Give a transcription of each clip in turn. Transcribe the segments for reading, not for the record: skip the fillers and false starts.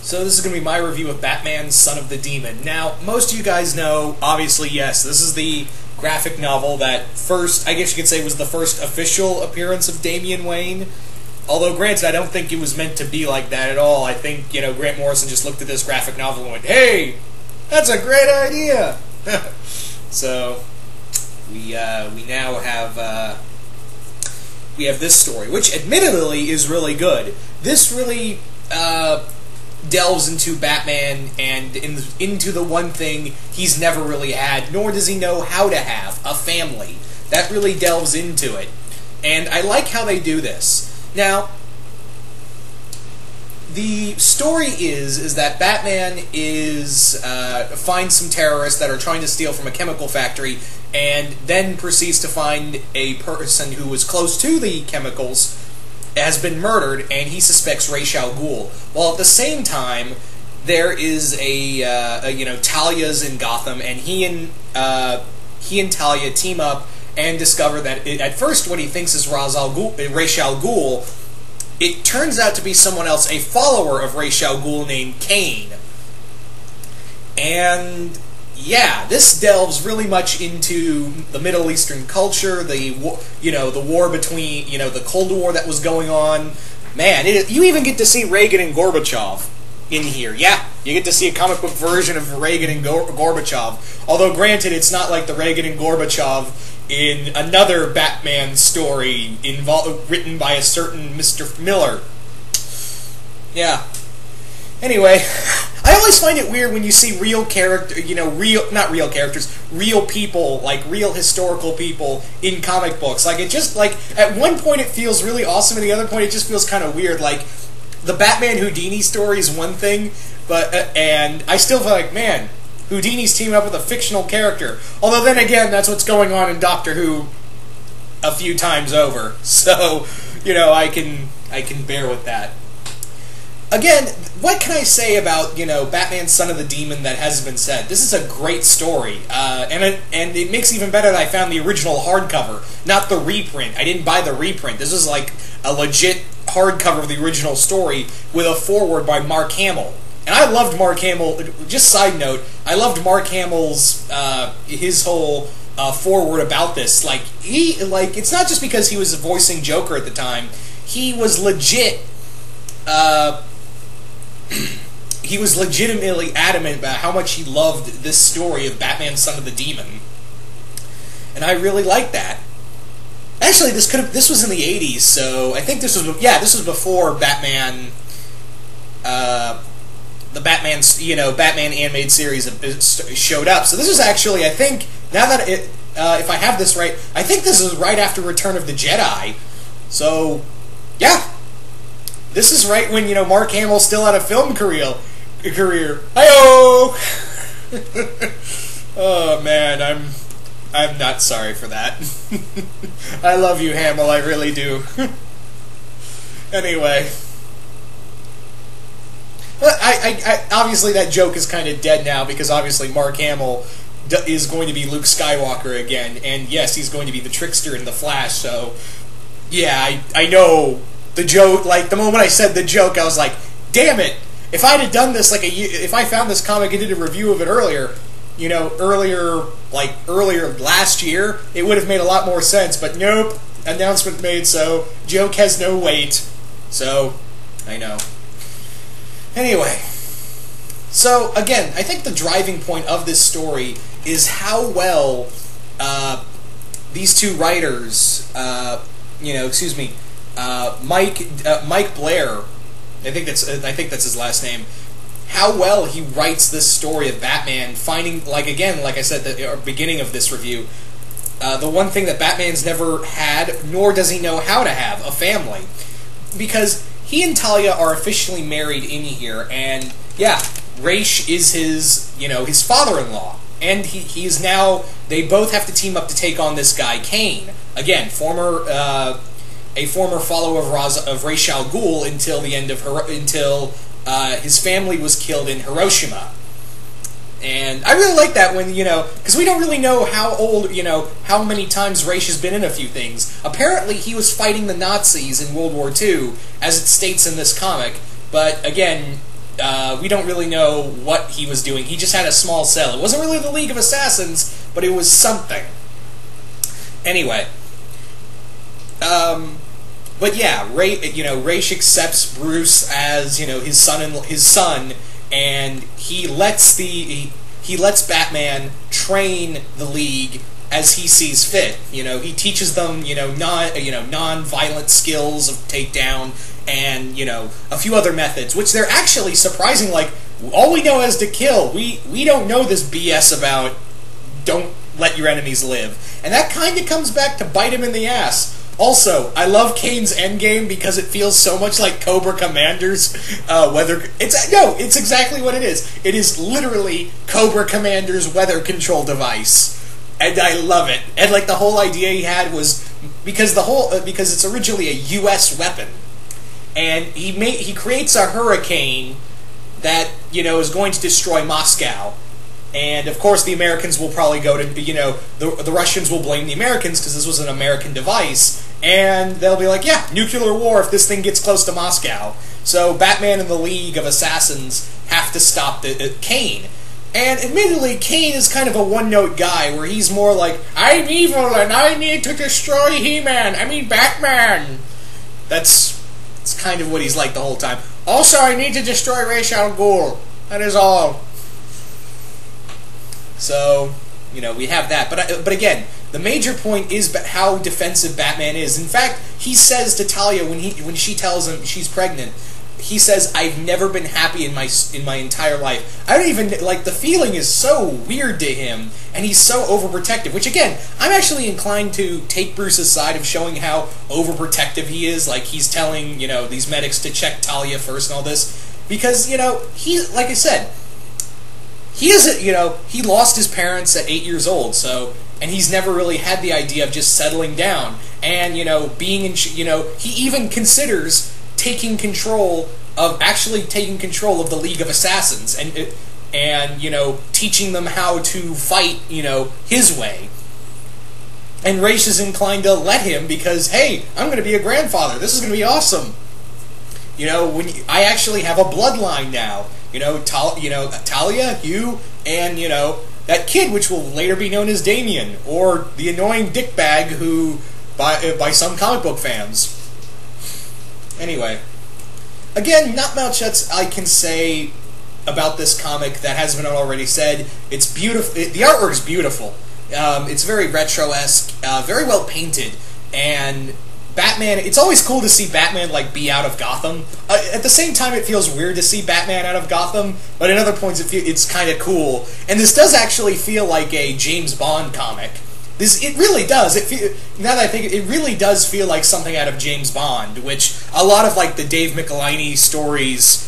So this is going to be my review of Batman Son of the Demon. Now, most of you guys know, obviously, yes, this is the graphic novel that first, I guess you could say, was the first official appearance of Damian Wayne. Although, granted, I don't think it was meant to be like that at all. I think, Grant Morrison just looked at this graphic novel and went, "Hey, that's a great idea!" So, we now have, we have this story, which admittedly is really good. This really, delves into Batman and into the one thing he's never really had, nor does he know how to have, a family. That really delves into it. And I like how they do this. Now, the story is that Batman finds some terrorists that are trying to steal from a chemical factory, and then proceeds to find a person who was close to the chemicals has been murdered, and he suspects Ra's al Ghul. While at the same time, there is Talia's in Gotham, and he and Talia team up and discover that at first what he thinks is Ra's al Ghul, it turns out to be someone else, a follower of Ra's al Ghul named Kane. And yeah, this delves really much into the Middle Eastern culture, the war between, the Cold War that was going on. Man, you even get to see Reagan and Gorbachev in here. Yeah, you get to see a comic book version of Reagan and Gorbachev. Although, granted, it's not like the Reagan and Gorbachev in another Batman story written by a certain Mr. Miller. Yeah. Anyway, I always find it weird when you see real people, like real historical people in comic books. Like, it just, at one point it feels really awesome, and the other point it just feels kind of weird. Like, the Batman Houdini story is one thing, but, and I still feel like, man, Houdini's teaming up with a fictional character. Although then again, that's what's going on in Doctor Who a few times over. So, I can bear with that. Again, what can I say about, Batman Son of the Demon that hasn't been said? This is a great story, and it makes it even better that I found the original hardcover, not the reprint. I didn't buy the reprint. This is like a legit hardcover of the original story with a foreword by Mark Hamill. And I loved Mark Hamill. Just side note, I loved Mark Hamill's his whole foreword about this. It's not just because he was voicing Joker at the time. He was legit. He was legitimately adamant about how much he loved this story of Batman Son of the Demon. And I really liked that. Actually, this was in the 80s, so I think this was before Batman the Batman animated series showed up. So this is actually, I think, now that if I have this right, I think this is right after Return of the Jedi. So, yeah. This is right when, Mark Hamill still had a film career. Hi-yo! Oh, man, I'm not sorry for that. I love you, Hamill, I really do. Anyway. But I obviously that joke is kind of dead now, because obviously Mark Hamill is going to be Luke Skywalker again, and yes, he's going to be the trickster in The Flash, so yeah, I know the joke. Like, the moment I said the joke, I was like, damn it, if I'd have done this if I found this comic and did a review of it earlier, earlier last year, it would have made a lot more sense, but nope, announcement made, so joke has no weight, so I know. Anyway, so again, I think the driving point of this story is how well these two writers, Mike Blair, I think that's his last name, how well he writes this story of Batman finding, like I said at the beginning of this review, the one thing that Batman's never had, nor does he know how to have, a family. Because he and Talia are officially married in here, and yeah, Ra's is his father-in-law, and he's now, they both have to team up to take on this guy, Kane. Again, a former follower of Ra's al Ghul until the end of until his family was killed in Hiroshima. And I really like that when, because we don't really know how old, how many times Ra's has been in a few things. Apparently, he was fighting the Nazis in World War II, as it states in this comic. But again, We don't really know what he was doing. He just had a small cell. It wasn't really the League of Assassins, but it was something. Anyway, but yeah, Ra's accepts Bruce as his son, and he lets Batman train the League as he sees fit. He teaches them non-violent skills of takedown and a few other methods, which they're actually surprising. Like, all we know is to kill. We don't know this BS about don't let your enemies live, and that kind of comes back to bite him in the ass. Also, I love Kane's endgame because it feels so much like Cobra Commander's it's exactly what it is. It is literally Cobra Commander's weather control device, and I love it. And like the whole idea he had was because it's originally a U.S. weapon, and he creates a hurricane that is going to destroy Moscow. And, of course, the Americans will probably go to, the Russians will blame the Americans because this was an American device, and they'll be like, yeah, nuclear war if this thing gets close to Moscow. So Batman and the League of Assassins have to stop Kane. And, admittedly, Kane is kind of a one-note guy, where he's more like, I'm evil and I need to destroy He-Man, Batman. That's kind of what he's like the whole time. Also, I need to destroy Ra's al Ghul. That is all. So, we have that. But again, the major point is how defensive Batman is. In fact, he says to Talia when she tells him she's pregnant, he says, I've never been happy in my entire life. I don't even, the feeling is so weird to him, and he's so overprotective, which again, I'm actually inclined to take Bruce's side of showing how overprotective he is. Like, he's telling, these medics to check Talia first and all this. Because, he, like I said, he isn't, he lost his parents at 8 years old, and he's never really had the idea of just settling down, and, being in, he even considers taking control of the League of Assassins, and teaching them how to fight, his way. And Ra's is inclined to let him because, hey, I'm going to be a grandfather, this is going to be awesome. I actually have a bloodline now. Talia, you, and, that kid, which will later be known as Damien, or the annoying dickbag who, by some comic book fans. Anyway, again, not much else I can say about this comic that hasn't been already said. It's beautiful. The artwork's beautiful. It's very retro-esque, very well painted, and Batman, it's always cool to see Batman, be out of Gotham. At the same time, it feels weird to see Batman out of Gotham, but at other points, it's kind of cool. And this does actually feel like a James Bond comic. It really does. Now that I think it really does feel like something out of James Bond, which a lot of, the Dave Michelinie stories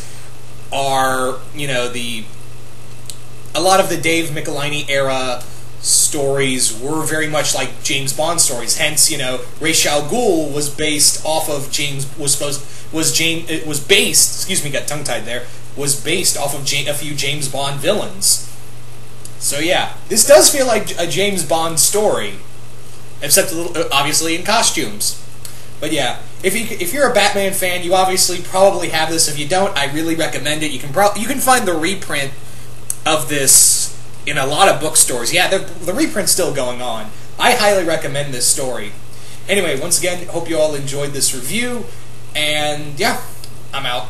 are, a lot of the Dave Michelinie era stories were very much like James Bond stories. Hence, Ra's al Ghul was based off of was based off of a few James Bond villains. So yeah, this does feel like a James Bond story, except obviously in costumes. But yeah, if you're a Batman fan, you obviously probably have this. If you don't, I really recommend it. You can find the reprint of this in a lot of bookstores. Yeah, the reprint's still going on. I highly recommend this story. Anyway, once again, hope you all enjoyed this review, and yeah, I'm out.